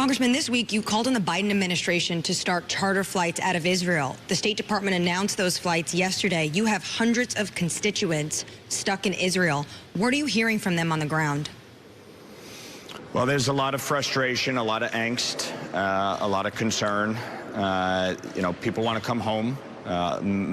Congressman, this week you called on the Biden administration to start charter flights out of Israel. The State Department announced those flights yesterday. You have hundreds of constituents stuck in Israel. What are you hearing from them on the ground? Well, there's a lot of frustration, a lot of angst, a lot of concern. People want to come home.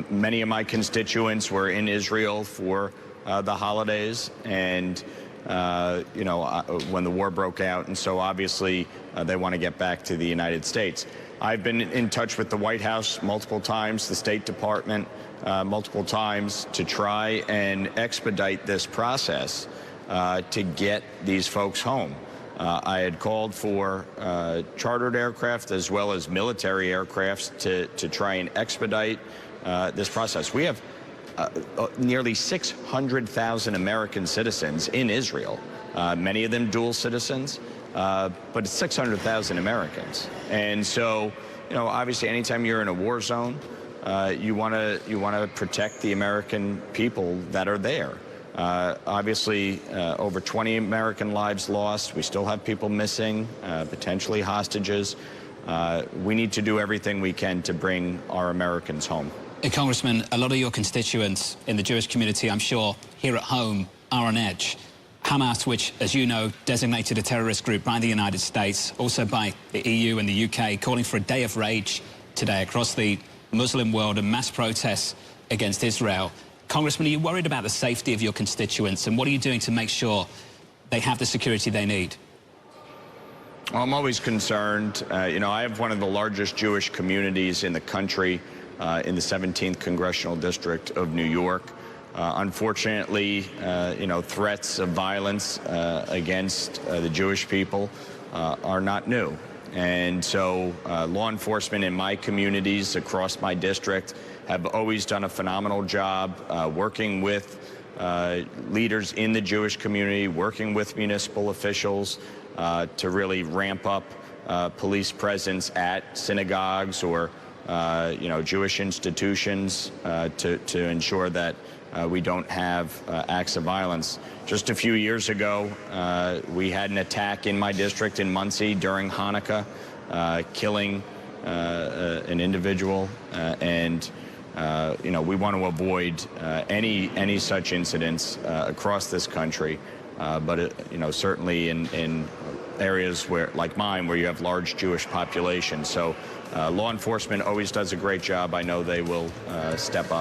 Many of my constituents were in Israel for the holidays and when the war broke out, and so obviously they want to get back to the United States. I've been in touch with the White House multiple times, the State Department multiple times, to try and expedite this process to get these folks home. I had called for chartered aircraft as well as military aircraft to try and expedite this process. We have nearly 600,000 American citizens in Israel, many of them dual citizens, but it's 600,000 Americans. And so, obviously anytime you're in a war zone, you want to protect the American people that are there. Obviously, over 20 American lives lost. We still have people missing, potentially hostages. We need to do everything we can to bring our Americans home. Congressman, a lot of your constituents in the Jewish community, I'm sure, here at home, are on edge. Hamas, which, as you know, designated a terrorist group by the United States, also by the EU and the UK, calling for a day of rage today across the Muslim world and mass protests against Israel. Congressman, are you worried about the safety of your constituents, and what are you doing to make sure they have the security they need? Well, I'm always concerned. I have one of the largest Jewish communities in the country, in the 17th Congressional District of New York. Unfortunately, threats of violence against the Jewish people are not new. And so law enforcement in my communities across my district have always done a phenomenal job working with leaders in the Jewish community, working with municipal officials to really ramp up police presence at synagogues or Jewish institutions to ensure that we don't have acts of violence. Just a few years ago, we had an attack in my district in Muncie during Hanukkah, killing an individual, and we want to avoid any such incidents across this country, but certainly in areas like mine, where you have large Jewish populations. So law enforcement always does a great job. I know they will step up.